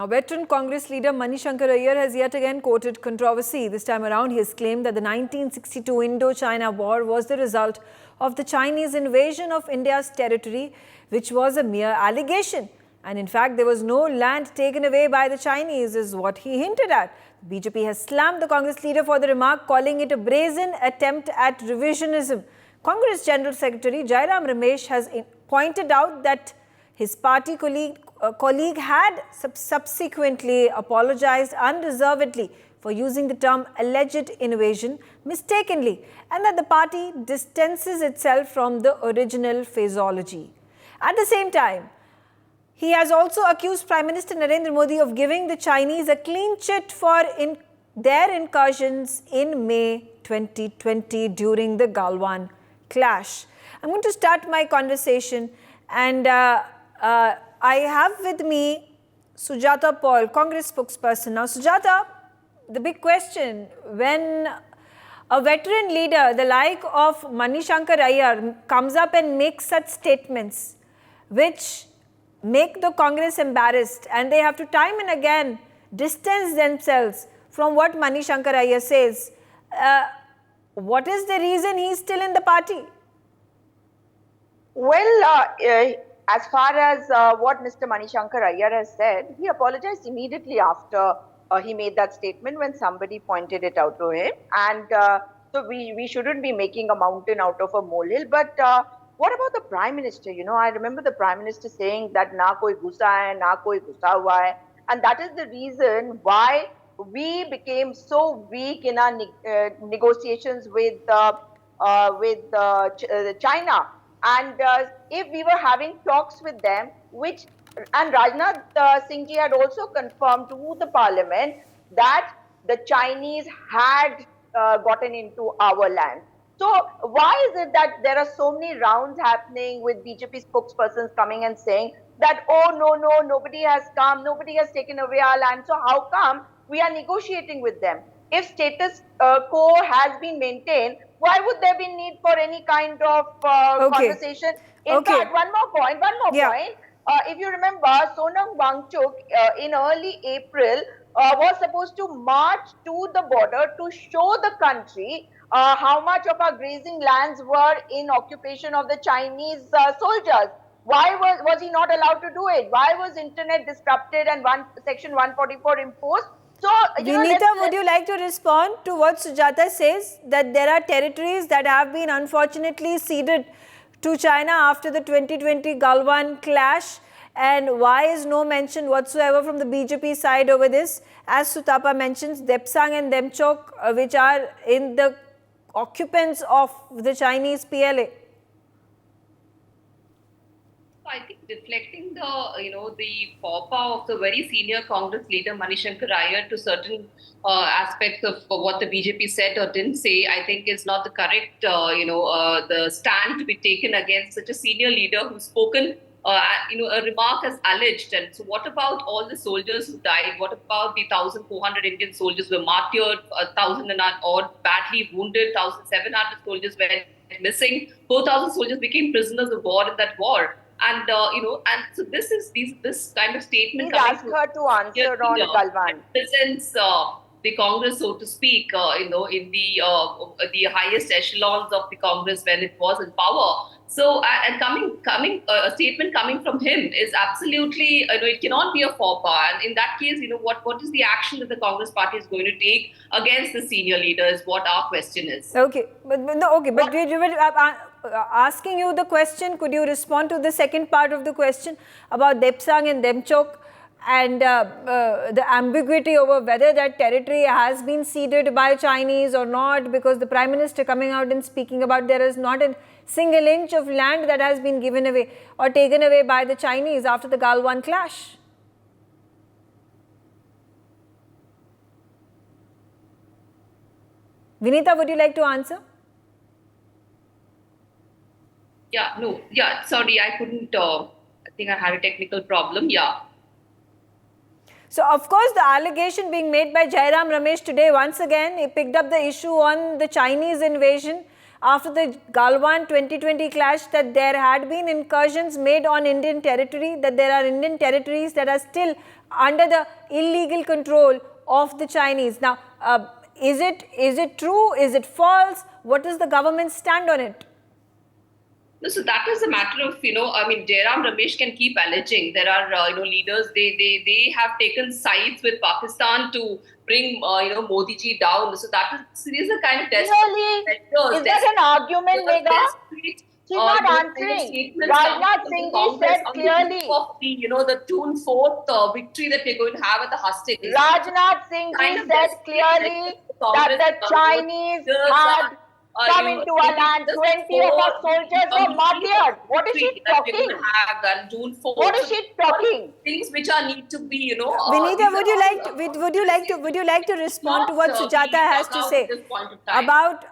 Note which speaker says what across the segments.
Speaker 1: Now, veteran Congress leader Manishankar Iyer has yet again courted controversy. This time around, he has claimed that the 1962 Indo-China War was the result of the Chinese invasion of India's territory, which was a mere allegation. And in fact, there was no land taken away by the Chinese, is what he hinted at. The BJP has slammed the Congress leader for the remark, calling it a brazen attempt at revisionism. Congress General Secretary Jairam Ramesh has pointed out that his party colleague had subsequently apologized unreservedly for using the term alleged invasion mistakenly, and that the party distances itself from the original phraseology. At the same time, he has also accused Prime Minister Narendra Modi of giving the Chinese a clean chit for their incursions in May 2020 during the Galwan clash. I'm going to start my conversation, and I have with me Sujata Paul, Congress spokesperson. Now, Sujata, the big question, when a veteran leader, the like of Manishankar Iyer, comes up and makes such statements which make the Congress embarrassed, and they have to time and again distance themselves from what Manishankar Iyer says, what is the reason he's still in the party?
Speaker 2: Well, as far as what Mr. Manishankar Iyer has said, he apologized immediately after he made that statement when somebody pointed it out to him. And so we shouldn't be making a mountain out of a molehill. But what about the Prime Minister? You know, I remember the Prime Minister saying that na koi gussa hai, na koi gussa hua hai. And that is the reason why we became so weak in our negotiations with China. And if we were having talks with them, and Rajnath Singh ji had also confirmed to the parliament that the Chinese had gotten into our land. So why is it that there are so many rounds happening with BJP spokespersons coming and saying that, oh, no, nobody has come, nobody has taken away our land. So how come we are negotiating with them? If status quo has been maintained, why would there be need for any kind of conversation? In fact, one more point. If you remember, Sonam Wangchuk in early April was supposed to march to the border to show the country how much of our grazing lands were in occupation of the Chinese soldiers. Why was he not allowed to do it? Why was internet disrupted and Section 144 imposed?
Speaker 1: So, Vinita, would you like to respond to what Sujata says, that there are territories that have been unfortunately ceded to China after the 2020 Galwan clash, and why is no mention whatsoever from the BJP side over this? As Sutapa mentions, Depsang and Demchok, which are in the occupants of the Chinese PLA.
Speaker 3: I think reflecting the pop-up of the very senior Congress leader Manishankar Iyer to certain aspects of what the BJP said or didn't say, I think is not the correct, the stand to be taken against such a senior leader who's spoken, a remark as alleged. And so what about all the soldiers who died? What about the 1,400 Indian soldiers who were martyred, 1,000 and odd badly wounded, 1,700 soldiers went missing, 4,000 soldiers became prisoners of war in that war. And and so this kind of statement.
Speaker 2: Please ask her to answer on Galwan.
Speaker 3: Represents the Congress, so to speak, in the highest echelons of the Congress when it was in power. So, and a statement coming from him is absolutely, it cannot be a faux pas. And in that case, what is the action that the Congress party is going to take against the senior leader is what our question is.
Speaker 1: Okay, but you were asking you the question. Could you respond to the second part of the question about Depsang and Demchok and the ambiguity over whether that territory has been ceded by Chinese or not? Because the Prime Minister coming out and speaking about there is not a single inch of land that has been given away or taken away by the Chinese after the Galwan clash. Vinita, would you like to answer?
Speaker 3: Sorry, I couldn't, I think I had a technical problem,
Speaker 1: So, of course, the allegation being made by Jairam Ramesh today, once again, he picked up the issue on the Chinese invasion after the Galwan 2020 clash that there had been incursions made on Indian territory, that there are Indian territories that are still under the illegal control of the Chinese. Now, is it true? Is it false? What does the government stand on it?
Speaker 3: No, so that is a matter of, I mean, Jairam Ramesh can keep alleging. There are, leaders, they have taken sides with Pakistan to bring, Modi ji down. So that is a kind of
Speaker 2: Really? Is that an argument, Megha? She's not answering. Rajnath Singh ji said clearly.
Speaker 3: Of the June 4th victory that we're going to have at the hustings.
Speaker 2: Rajnath Singh ji said clearly that the Chinese had come into our land. 20 of our soldiers were martyred. What is she talking?
Speaker 3: June 4th.
Speaker 2: What is she talking?
Speaker 3: Things which are need to be,
Speaker 1: Vinita, would you like to respond to what Sujata has to say about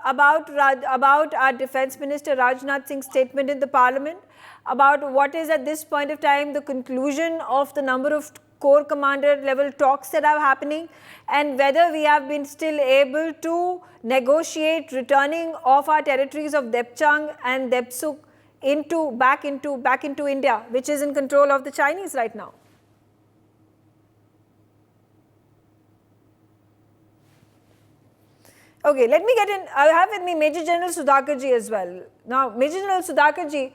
Speaker 1: our Defence Minister Rajnath Singh's statement in the Parliament, about what is at this point of time the conclusion of the number of Corps Commander level talks that are happening, and whether we have been still able to negotiate returning of our territories of Depchang and Depsuk back into India, which is in control of the Chinese right now. Okay, let me get in. I have with me Major General Sudhakarji as well. Now, Major General Sudhakarji,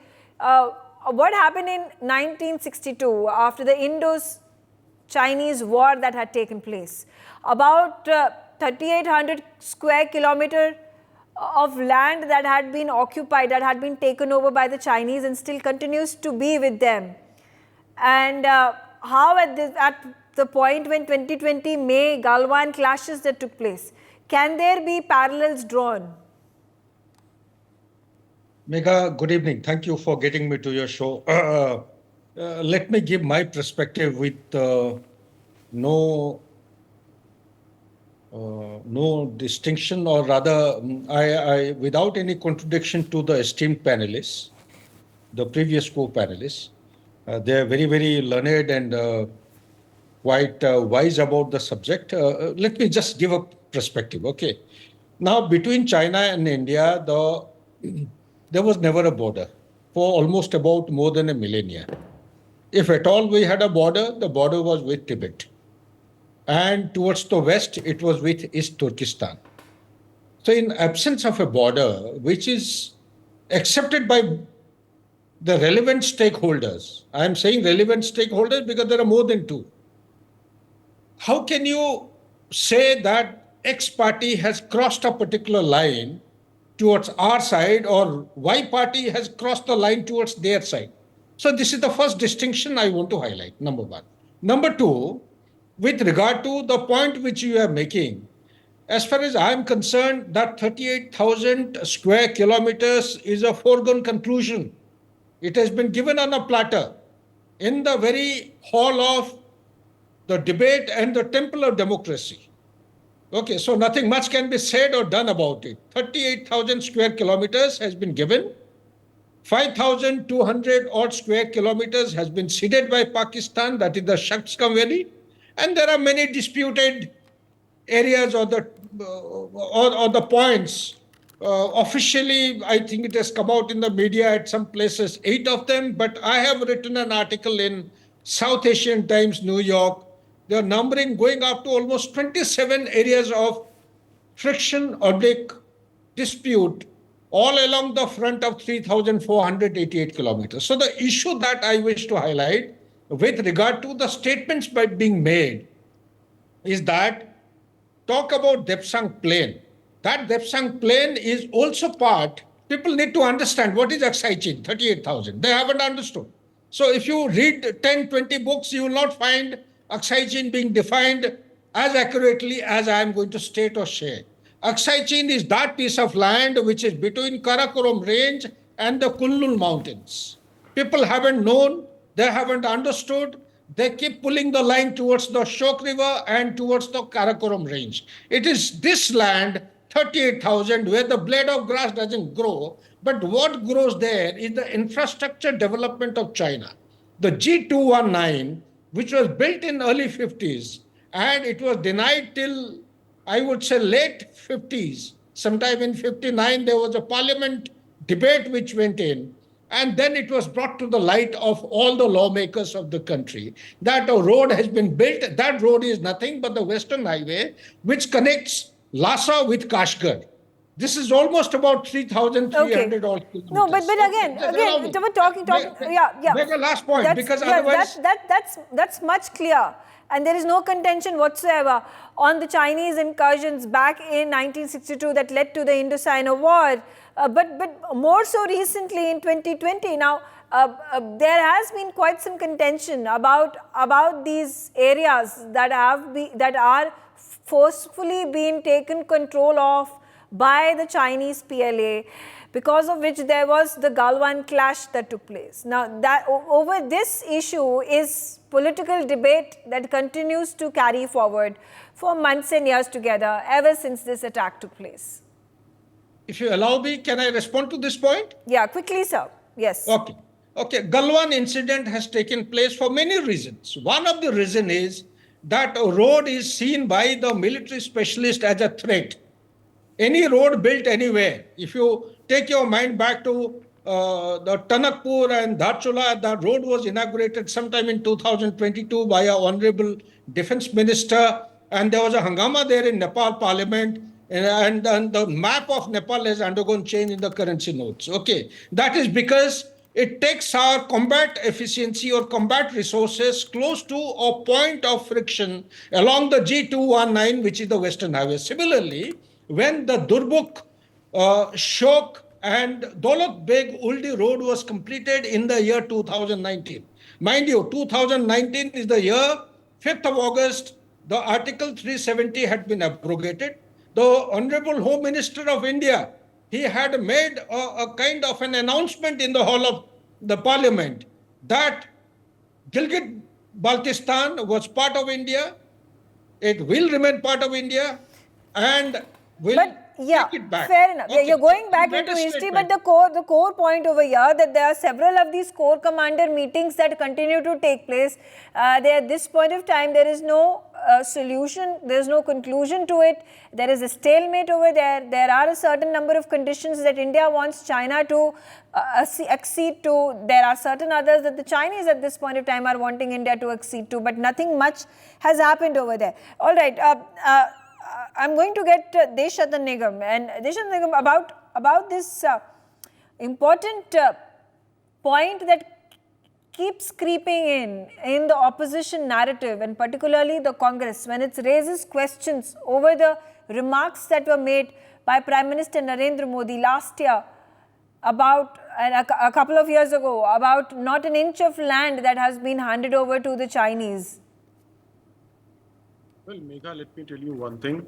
Speaker 1: what happened in 1962 after the Indo-Chinese war that had taken place? About 3,800 square kilometer of land that had been occupied, that had been taken over by the Chinese and still continues to be with them. And how at the point when 2020 May Galwan clashes that took place, can there be parallels drawn?
Speaker 4: Megha, good evening. Thank you for getting me to your show. Let me give my perspective with no distinction, or rather, I without any contradiction to the esteemed panelists, the previous co-panelists. They are very, very learned and quite wise about the subject. Let me just give a perspective. Okay. Now, between China and India, there was never a border for almost about more than a millennia. If at all we had a border, the border was with Tibet. And towards the west, it was with East Turkestan. So in absence of a border, which is accepted by the relevant stakeholders, I am saying relevant stakeholders because there are more than two. How can you say that X party has crossed a particular line towards our side, or Y party has crossed the line towards their side? So this is the first distinction I want to highlight, number one. Number two, with regard to the point which you are making, as far as I am concerned, that 38,000 square kilometers is a foregone conclusion. It has been given on a platter in the very hall of the debate and the temple of democracy. Okay, so nothing much can be said or done about it. 38,000 square kilometers has been given. 5,200 odd square kilometers has been ceded by Pakistan, that is the Shakskam Valley. And there are many disputed areas or the points. Officially, I think it has come out in the media at some places, 8 of them, but I have written an article in South Asian Times, New York. They are numbering going up to almost 27 areas of friction or dispute all along the front of 3,488 kilometers. So the issue that I wish to highlight with regard to the statements by being made is that talk about Depsang Plain. That Depsang Plain is also part, people need to understand what is Aksai Chin, 38,000. They haven't understood. So if you read 10, 20 books, you will not find Aksai Chin being defined as accurately as I am going to state or share. Aksai Chin is that piece of land which is between Karakoram Range and the Kunlun Mountains. People haven't known, they haven't understood. They keep pulling the line towards the Shok River and towards the Karakoram Range. It is this land, 38,000, where the blade of grass doesn't grow, but what grows there is the infrastructure development of China. The G219, which was built in early 50s, and it was denied till, I would say, late 50s, Sometime in 59, there was a parliament debate which went in. And then it was brought to the light of all the lawmakers of the country that a road has been built. That road is nothing but the Western Highway, which connects Lhasa with Kashgar. This is almost about 3,300 odd kilometers.
Speaker 1: No, but again, we're talking.
Speaker 4: Make a last point, because otherwise
Speaker 1: that's much clear, and there is no contention whatsoever on the Chinese incursions back in 1962 that led to the Indo-Sino War. But more so recently in 2020. Now, there has been quite some contention about these areas that are forcefully being taken control of by the Chinese PLA, because of which there was the Galwan clash that took place. Now, that over this issue is political debate that continues to carry forward for months and years together, ever since this attack took place.
Speaker 4: If you allow me, can I respond to this point?
Speaker 1: Yeah, quickly, sir. Yes.
Speaker 4: Okay. Galwan incident has taken place for many reasons. One of the reasons is that a road is seen by the military specialist as a threat. Any road built anywhere, if you take your mind back to the Tanakpur and Dharchula, the road was inaugurated sometime in 2022 by our Honorable Defense Minister, and there was a hangama there in Nepal Parliament, and the map of Nepal has undergone change in the currency notes. Okay, that is because it takes our combat efficiency or combat resources close to a point of friction along the G219, which is the Western Highway. Similarly, when the Durbuk, Shok and Daulat Beg Uldi road was completed in the year 2019. Mind you, 2019 is the year, 5th of August, the Article 370 had been abrogated. The Honorable Home Minister of India, he had made a kind of an announcement in the hall of the parliament that Gilgit-Baltistan was part of India, it will remain part of India, and will take it back.
Speaker 1: Fair enough.
Speaker 4: Okay.
Speaker 1: You're going back into history, but the core point over here that there are several of these corps commander meetings that continue to take place. At this point of time, there is no solution, there is no conclusion to it. There is a stalemate over there. There are a certain number of conditions that India wants China to accede to. There are certain others that the Chinese at this point of time are wanting India to accede to, but nothing much has happened over there. All right. I'm going to get Deshat Nigam, and Deshat Nigam about this important point that keeps creeping in the opposition narrative, and particularly the Congress, when it raises questions over the remarks that were made by Prime Minister Narendra Modi last year about, a couple of years ago, about not an inch of land that has been handed over to the Chinese.
Speaker 5: Well, Megha, let me tell you one thing.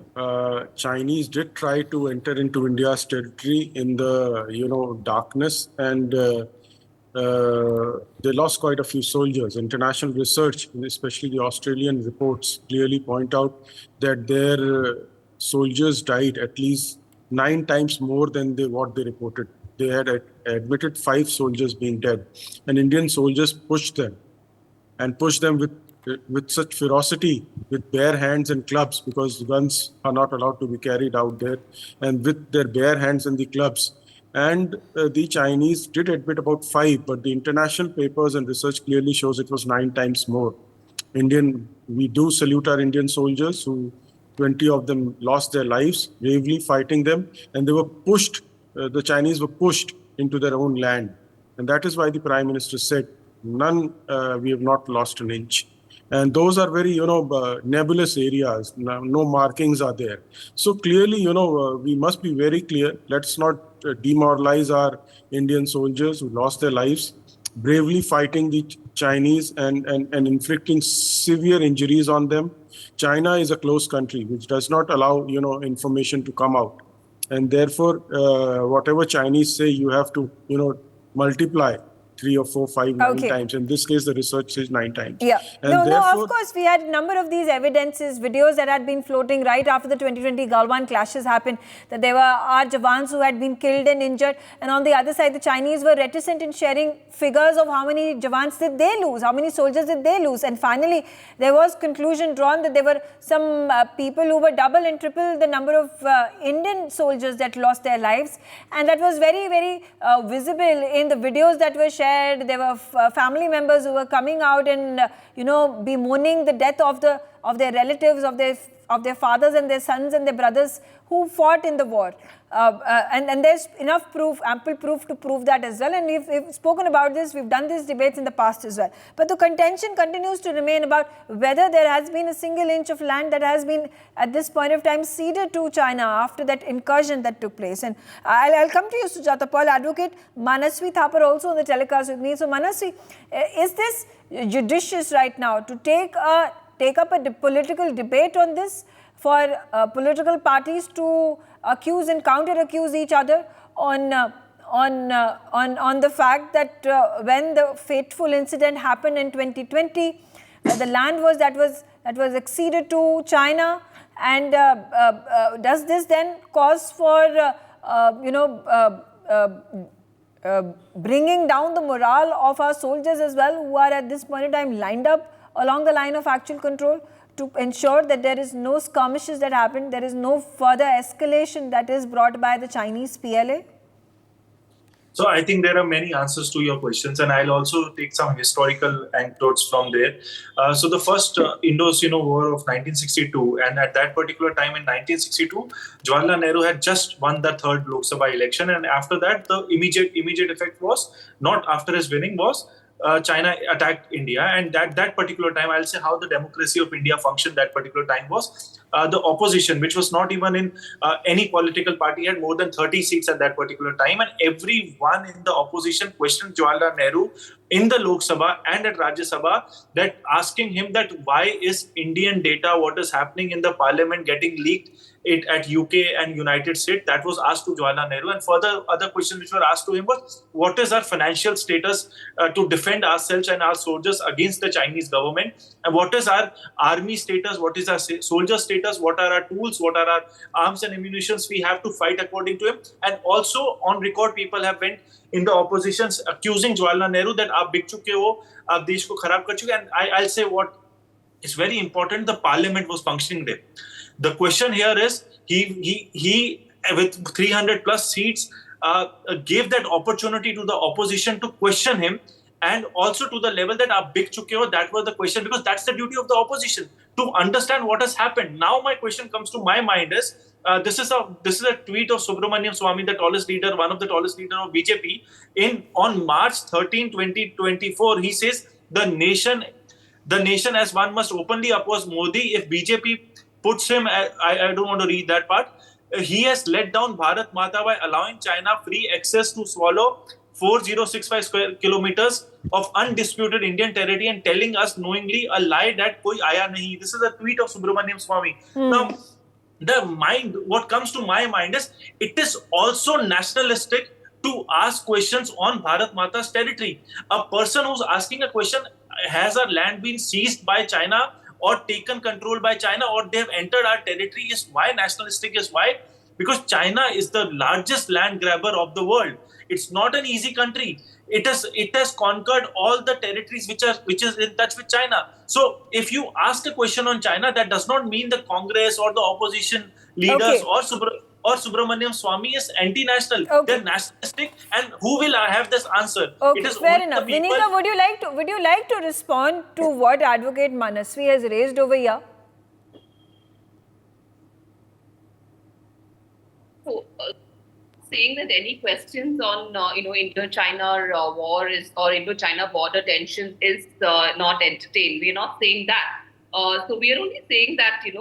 Speaker 5: Chinese did try to enter into India's territory in the, darkness, and they lost quite a few soldiers. International research, especially the Australian reports, clearly point out that their soldiers died at least 9 times more than what they reported. They had admitted 5 soldiers being dead, and Indian soldiers pushed them with such ferocity, with bare hands and clubs, because guns are not allowed to be carried out there, and with their bare hands and the clubs. And the Chinese did admit about 5, but the international papers and research clearly shows it was 9 times more. We do salute our Indian soldiers, who 20 of them lost their lives bravely fighting them, and they were pushed, the Chinese were pushed into their own land. And that is why the Prime Minister said, we have not lost an inch. And those are very, nebulous areas. No markings are there. So clearly, we must be very clear. Let's not demoralize our Indian soldiers who lost their lives, bravely fighting the Chinese and inflicting severe injuries on them. China is a closed country which does not allow, information to come out. And therefore, whatever Chinese say, you have to, multiply 3 or 4, 5, 9
Speaker 1: Okay.
Speaker 5: times. In this case, the research says 9 times.
Speaker 1: Yeah.
Speaker 5: And
Speaker 1: No,
Speaker 5: therefore,
Speaker 1: of course, we had a number of these evidences, videos that had been floating right after the 2020 Galwan clashes happened, that there were our Jawans who had been killed and injured. And on the other side, the Chinese were reticent in sharing figures of how many Jawans did they lose, how many soldiers did they lose. And finally, there was conclusion drawn that there were some people who were double and triple the number of Indian soldiers that lost their lives. And that was very, very visible in the videos that were shared. There were family members who were coming out and bemoaning the death of their relatives, of their fathers and their sons and their brothers who fought in the war. And there's enough proof, ample proof to prove that as well. And we've spoken about this, we've done these debates in the past as well. But the contention continues to remain about whether there has been a single inch of land that has been at this point of time ceded to China after that incursion that took place. And I'll come to you, Sujata Paul. Advocate Manasvi Thapar also on the telecast with me. So Manasvi, is this judicious right now to take up a political debate on this, for political parties to accuse and counter-accuse each other on the fact that when the fateful incident happened in 2020, the land that was acceded to China, and does this then cause for bringing down the morale of our soldiers as well, who are at this point in time lined up along the line of actual control, to ensure that there is no skirmishes that happen, there is no further escalation that is brought by the Chinese PLA?
Speaker 6: So I think there are many answers to your questions, and I'll also take some historical anecdotes from there. So the first Indo-Sino War of 1962, and at that particular time in 1962, Jawaharlal Nehru had just won the third Lok Sabha election, and after that, the immediate effect was, not after his winning, was China attacked India. And that particular time, I'll say how the democracy of India functioned that particular time was the opposition, which was not even in any political party, had more than 30 seats at that particular time. And everyone in the opposition questioned Jawaharlal Nehru in the Lok Sabha and at Rajya Sabha, that asking him that why is Indian data, what is happening in the parliament, getting leaked at UK and United States. That was asked to Jawaharlal Nehru. And further other questions which were asked to him was, what is our financial status to defend ourselves and our soldiers against the Chinese government? And what is our army status? What is our soldier status? What are our tools? What are our arms and ammunitions we have to fight according to him? And also on record, people have went in the oppositions accusing Jawaharlal Nehru that aap bik chuke ho, aap desh ko kharab kar chuke. And I'll say what is very important, the parliament was functioning there. The question here is, he with 300 plus seats gave that opportunity to the opposition to question him, and also to the level that aap bik chuke ho, that was the question, because that's the duty of the opposition, to understand what has happened. Now my question comes to my mind is, this is a tweet of Subramaniam Swamy, the tallest leader, one of the tallest leader of BJP, on March 13, 2024. He says, the nation as one must openly oppose Modi if BJP puts him, I don't want to read that part. He has let down Bharat Mata by allowing China free access to swallow 4065 square kilometers of undisputed Indian territory and telling us knowingly a lie that koi aaya nahi. This is a tweet of Subramaniam Swamy. Now, what comes to my mind is, it is also nationalistic to ask questions on Bharat Mata's territory. A person who's asking a question, has our land been seized by China or taken control by China, or they have entered our territory, is why nationalistic is why? Because China is the largest land grabber of the world. It's not an easy country. It has conquered all the territories which is in touch with China. So if you ask a question on China, that does not mean the Congress or the opposition leaders or Subramaniam Swamy is anti-national.
Speaker 1: Okay.
Speaker 6: They're nationalistic, and who will have this answer?
Speaker 1: Okay,
Speaker 6: it is
Speaker 1: fair enough.
Speaker 6: People...
Speaker 1: Vineeta, would you like to respond to what Advocate Manasvi has raised over here?
Speaker 3: So, saying that any questions on Indo-China war or Indo-China border tensions is not entertained. We are not saying that. So we are only saying that, we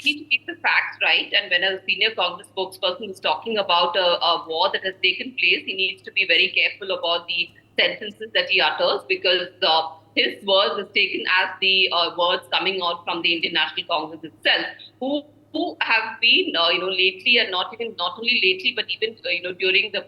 Speaker 3: need to keep the facts right. And when a senior Congress spokesperson is talking about a war that has taken place, he needs to be very careful about the sentences that he utters, because his words is taken as the words coming out from the Indian National Congress itself, who have been, lately, and not only lately, but even, during the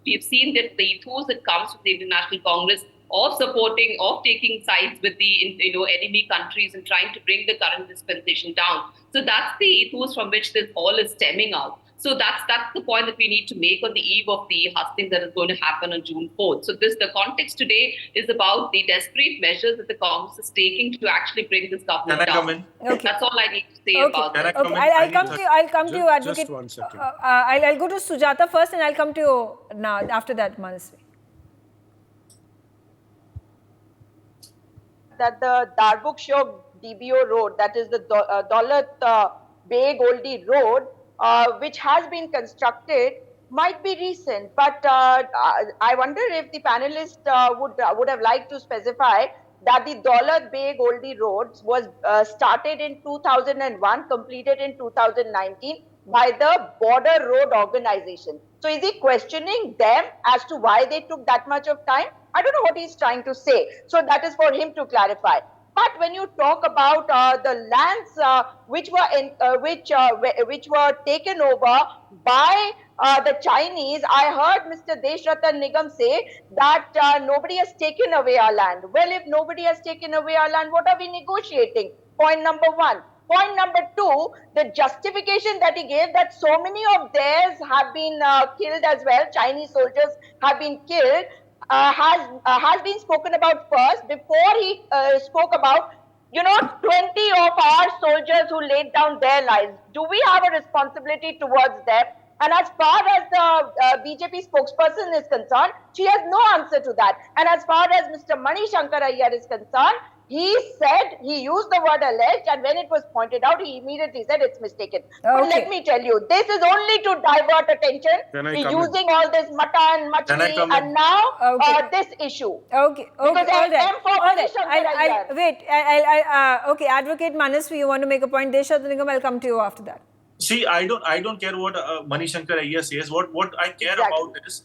Speaker 3: we've seen that the ethos that comes from the International Congress of supporting, of taking sides with the enemy countries and trying to bring the current dispensation down. So that's the ethos from which this all is stemming out. So that's the point that we need to make on the eve of the hustling that is going to happen on June 4th. So the context today is about the desperate measures that the Congress is taking to actually bring this government down.
Speaker 6: Can I come in?
Speaker 1: Okay.
Speaker 3: That's all I need to say
Speaker 1: Okay.
Speaker 3: about
Speaker 6: Can I
Speaker 3: that.
Speaker 6: come
Speaker 1: Okay,
Speaker 6: in?
Speaker 1: I'll
Speaker 6: I
Speaker 1: come
Speaker 6: need
Speaker 1: to you. I'll come to you, Advocate.
Speaker 5: Just 1 second.
Speaker 1: I'll go to Sujata first, and I'll come to you now. After that, Manasvi.
Speaker 2: That the Darbuk DBO road, that is the Daulat Beg Oldie road, which has been constructed, might be recent. But I wonder if the panelists would have liked to specify that the Daulat Beg Oldie road was started in 2001, completed in 2019 by the Border Road Organization. So is he questioning them as to why they took that much of time? I don't know what he's trying to say. So that is for him to clarify. But when you talk about the lands which were taken over by the Chinese, I heard Mr. Deshratan Nigam say that nobody has taken away our land. Well, if nobody has taken away our land, what are we negotiating? Point number one. Point number two, the justification that he gave that so many of theirs have been killed as well, Chinese soldiers have been killed, has been spoken about first before he spoke about 20 of our soldiers who laid down their lives. Do we have a responsibility towards them? And as far as the BJP spokesperson is concerned, she has no answer to that. And as far as Mr. Mani Shankar Iyer is concerned, he used the word alleged, and when it was pointed out, he immediately said it's mistaken. But let me tell you, this is only to divert attention, using all this mutton, machli, and now this issue.
Speaker 1: Okay,
Speaker 2: because
Speaker 1: all right.
Speaker 2: Wait,
Speaker 1: okay, Advocate Manasvi, you want to make a point? Deshratan Nigam, I'll come to you after that.
Speaker 6: See, I don't care what Mani Shankar Iyer says. What I care about is,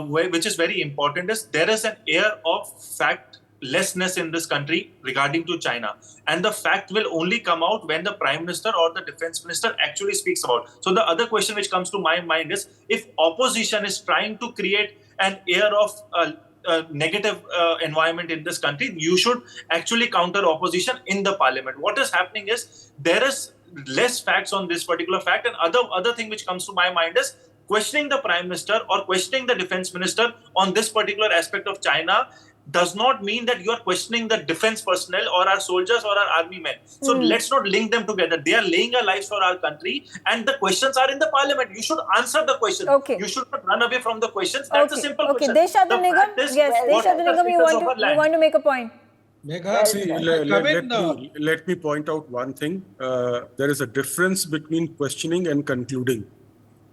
Speaker 6: which is very important, is there is an air of factlessness in this country regarding to China, and the fact will only come out when the Prime Minister or the Defense Minister actually speaks about. So the other question which comes to my mind is, if opposition is trying to create an air of negative environment in this country, you should actually counter opposition in the parliament. What is happening is there is less facts on this particular fact, and other thing which comes to my mind is questioning the Prime Minister or questioning the Defense Minister on this particular aspect of China does not mean that you are questioning the defense personnel or our soldiers or our army men. So let's not link them together. They are laying their lives for our country, and the questions are in the parliament. You should answer the question.
Speaker 1: Okay.
Speaker 6: You should not run away from the questions. That's a simple question.
Speaker 1: Okay, Deshratan Nigam, Deshratan Nigam, you want to make a point?
Speaker 5: Let me point out one thing. There is a difference between questioning and concluding.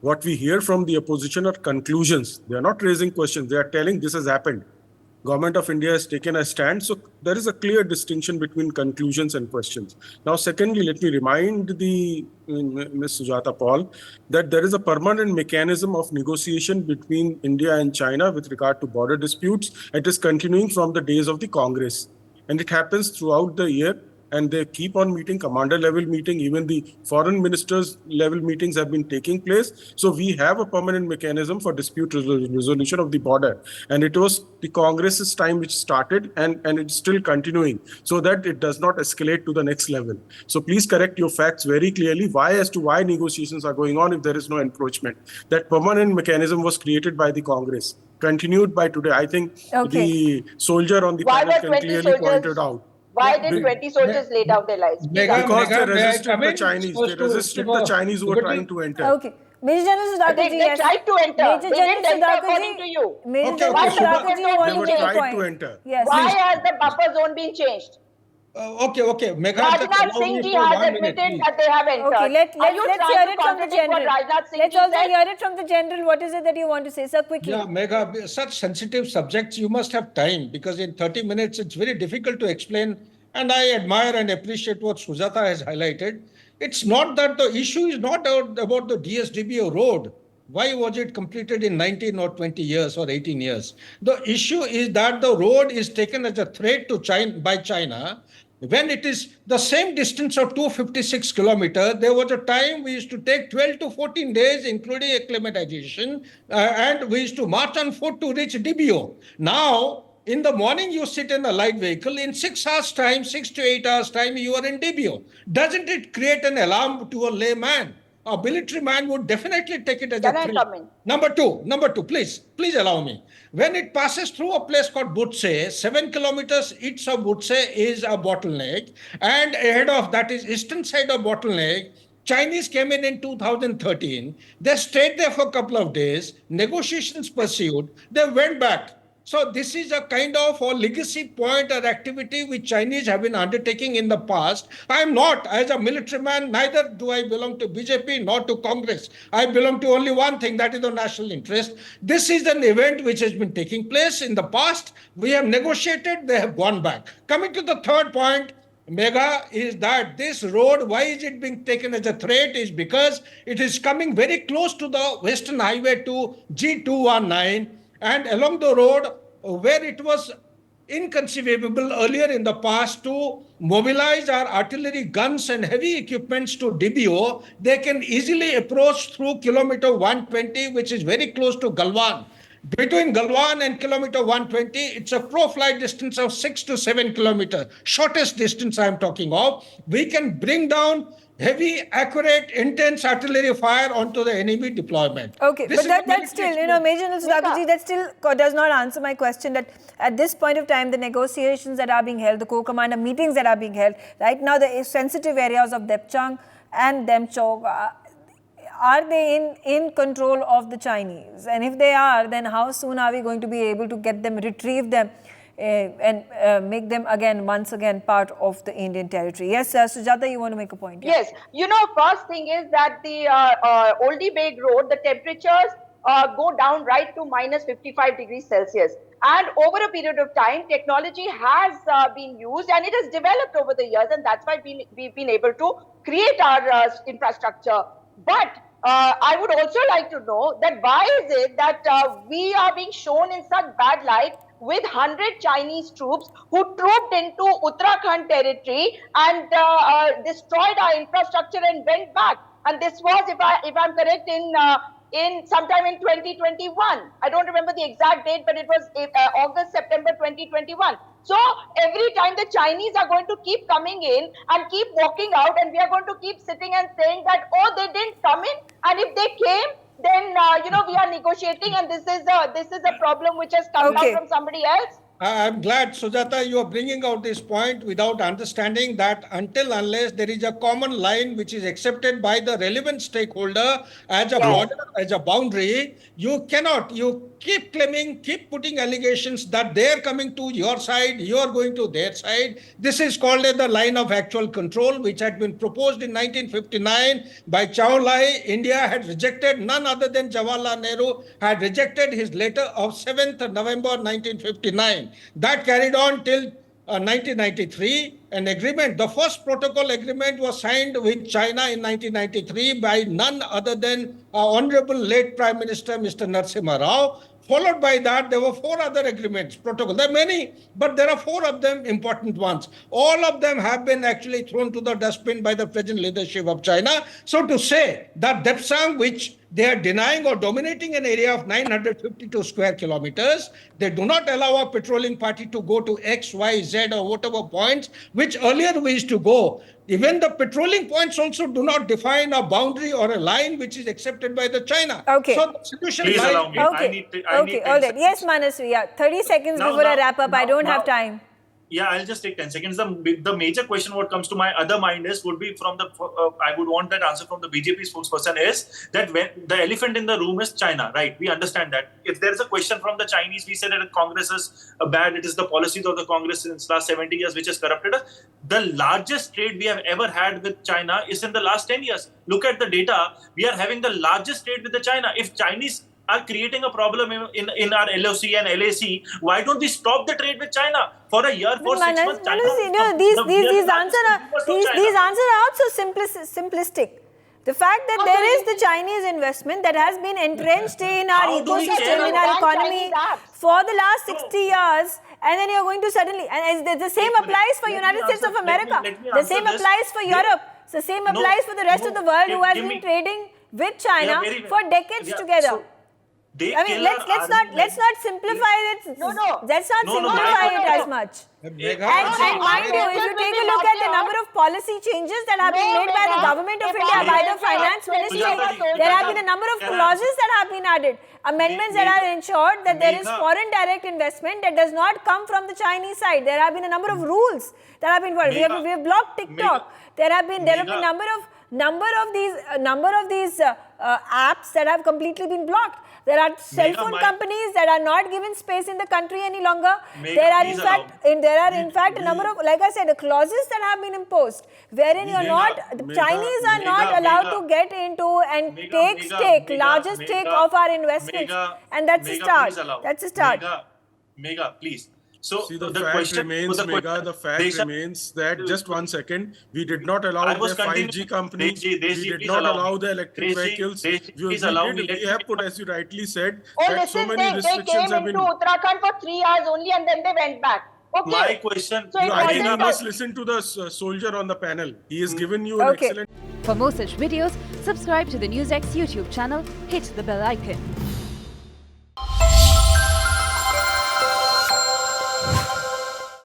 Speaker 5: What we hear from the opposition are conclusions. They are not raising questions. They are telling this has happened. Government of India has taken a stand. So there is a clear distinction between conclusions and questions. Now, secondly, let me remind Ms. Sujata Paul that there is a permanent mechanism of negotiation between India and China with regard to border disputes. It is continuing from the days of the Congress. And it happens throughout the year. And they keep on meeting, commander level meeting, even the foreign ministers level meetings have been taking place. So we have a permanent mechanism for dispute resolution of the border. And it was the Congress's time which started, and it's still continuing, so that it does not escalate to the next level. So please correct your facts very clearly as to why negotiations are going on if there is no encroachment. That permanent mechanism was created by the Congress, continued by today. I think the soldier on the panel can clearly point it out.
Speaker 2: Why did 20 soldiers lay down their lives?
Speaker 5: Because they resisted the Chinese. They resisted the Chinese who were trying to enter.
Speaker 1: Okay. Major General Sudhakar ji,
Speaker 2: they tried to enter. They didn't enter according to you.
Speaker 1: Major General Sudhakar ji, you want to make a point? Yes.
Speaker 2: Why has the buffer zone been changed?
Speaker 4: Okay.
Speaker 2: Rajnath Singh ji has admitted that they have entered.
Speaker 1: Okay, let's hear it from the general. Let's also
Speaker 2: said?
Speaker 1: hear it from the general. What is it that you want to say, sir, quickly?
Speaker 4: Yeah, Megha, such sensitive subjects, you must have time, because in 30 minutes, it's very difficult to explain. And I admire and appreciate what Sujata has highlighted. It's not that the issue is not about the DSDBO road. Why was it completed in 19 or 20 years or 18 years? The issue is that the road is taken as a threat to China by China, when it is the same distance of 256 kilometers, there was a time we used to take 12 to 14 days, including acclimatization, and we used to march on foot to reach DBO. Now, in the morning, you sit in a light vehicle. In 6 hours' time, 6 to 8 hours' time, you are in DBO. Doesn't it create an alarm to a layman? A military man would definitely take it as a threat.
Speaker 2: Can I come in?
Speaker 4: Number two, please allow me. When it passes through a place called Butse, 7 kilometers east of Butse is a bottleneck, and ahead of that is eastern side of bottleneck. Chinese came in 2013. They stayed there for a couple of days. Negotiations pursued. They went back. So this is a kind of a legacy point or activity which Chinese have been undertaking in the past. I am not, as a military man, neither do I belong to BJP nor to Congress. I belong to only one thing, that is the national interest. This is an event which has been taking place in the past. We have negotiated, they have gone back. Coming to the third point, Mega, is that this road, why is it being taken as a threat, is because it is coming very close to the Western Highway to G219, and along the road where it was inconceivable earlier in the past to mobilize our artillery guns and heavy equipments to DBO, they can easily approach through kilometer 120, which is very close to Galwan. Between Galwan and kilometer 120, it's a pro-flight distance of 6 to 7 kilometers, shortest distance I'm talking of. We can bring down heavy, accurate, intense artillery fire onto the enemy deployment.
Speaker 1: Okay,
Speaker 4: This
Speaker 1: but
Speaker 4: is
Speaker 1: that's still, Major General Sudhakarji, that still does not answer my question that at this point of time, the negotiations that are being held, the co-commander meetings that are being held, right now the sensitive areas of Depchang and Demchok, are they in control of the Chinese? And if they are, then how soon are we going to be able to get them, retrieve them and make them once again part of the Indian territory? Yes, Sujata, you want to make a point?
Speaker 2: Yeah. Yes, first thing is that the Oldie Beg Road, the temperatures go down right to minus 55 degrees Celsius. And over a period of time, technology has been used and it has developed over the years, and that's why we've been able to create our infrastructure. But I would also like to know that why is it that we are being shown in such bad light with 100 Chinese troops who trooped into Uttarakhand territory and destroyed our infrastructure and went back. And this was, if I'm correct, in sometime in 2021. I don't remember the exact date, but it was August, September 2021. So every time the Chinese are going to keep coming in and keep walking out, and we are going to keep sitting and saying that, oh, they didn't come in, and if they came, then we are negotiating, and this is a problem which has come out from somebody else.
Speaker 4: I'm glad, Sujata, you are bringing out this point without understanding that unless there is a common line which is accepted by the relevant stakeholder as a border, as a boundary, you keep claiming, keep putting allegations that they're coming to your side, you're going to their side. This is called the line of actual control, which had been proposed in 1959 by Chow Lai. India had rejected, none other than Jawaharlal Nehru had rejected his letter of 7th November 1959. That carried on till 1993. An agreement, the first protocol agreement was signed with China in 1993 by none other than Honorable late Prime Minister Mr. Narasimha Rao. Followed by that, there were 4 other agreements, protocols. There are many, but there are 4 of them important ones. All of them have been actually thrown to the dustbin by the present leadership of China. So to say that Depsang, which they are denying or dominating an area of 952 square kilometers, they do not allow a patrolling party to go to X, Y, Z or whatever points, which earlier we used to go. Even the patrolling points also do not define a boundary or a line which is accepted by the China.
Speaker 1: Okay.
Speaker 4: So the solution
Speaker 6: Please allow me.
Speaker 1: Okay.
Speaker 6: I need 10
Speaker 1: all right.
Speaker 6: seconds.
Speaker 1: Yes, Manasvi. Yeah, 30 seconds before I wrap up. I don't have time.
Speaker 6: Yeah, I'll just take 10 seconds. The major question what comes to my other mind would be from the, I would want that answer from the BJP spokesperson is that when the elephant in the room is China, right? We understand that. If there is a question from the Chinese, we said that Congress is bad. It is the policies of the Congress since last 70 years which has corrupted us. The largest trade we have ever had with China is in the last 10 years. Look at the data. We are having the largest trade with the China. If Chinese are creating a problem in our LOC and LAC, why don't we stop the trade with China for a year, for 6 months?
Speaker 1: These answers are also simplistic. The fact that there is the Chinese investment that has been entrenched in our
Speaker 6: How do we
Speaker 1: ecosystem,
Speaker 6: care
Speaker 1: in our
Speaker 2: about
Speaker 1: economy
Speaker 2: Chinese apps?
Speaker 1: for the last 60 years, and then you're going to suddenly, and the same
Speaker 6: Wait a minute.
Speaker 1: applies for
Speaker 6: Let me
Speaker 1: United States of
Speaker 6: answer-
Speaker 1: America.
Speaker 6: let me
Speaker 1: The
Speaker 6: answer
Speaker 1: same
Speaker 6: this.
Speaker 1: applies for Europe. The same
Speaker 6: No,
Speaker 1: applies for the rest of the world who has
Speaker 6: give
Speaker 1: been
Speaker 6: me-
Speaker 1: trading with China
Speaker 6: Yeah, very well.
Speaker 1: for decades
Speaker 6: Yeah,
Speaker 1: together.
Speaker 6: so they
Speaker 1: I mean,
Speaker 6: kill
Speaker 1: let's
Speaker 6: our
Speaker 1: not
Speaker 6: argument.
Speaker 1: simplify it.
Speaker 2: No.
Speaker 1: Let's not
Speaker 6: No, no,
Speaker 1: simplify
Speaker 6: no,
Speaker 1: it
Speaker 6: no.
Speaker 1: as much.
Speaker 4: Megha,
Speaker 1: And mind you, if you take a look at the number of policy changes that have been made by the government of India, by the finance ministry, there have been a number of clauses that have been added, amendments that have ensured that there is foreign direct investment that does not come from the Chinese side. There have been a number of rules that have been followed. We have blocked TikTok. There have been number of these apps that have completely been blocked. There are cell phone companies that are not given space in the country any longer. There are in fact a number of, like I said, clauses that have been imposed wherein Chinese are not allowed to get into and take largest stake of our investments, and that's a start. That's a start.
Speaker 6: Megha, please. So
Speaker 5: See, the fact remains that, just 1 second, we did not allow the 5G companies, we did not allow the electric vehicles. We have put, as you rightly said, that so many restrictions have been...
Speaker 2: They came into Uttarakhand for 3 hours only and then they went back. Okay.
Speaker 6: My question...
Speaker 2: So
Speaker 5: I think you must listen to the soldier on the panel. He has given you an excellent...
Speaker 7: For more such videos, subscribe to the NewsX YouTube channel, hit the bell icon.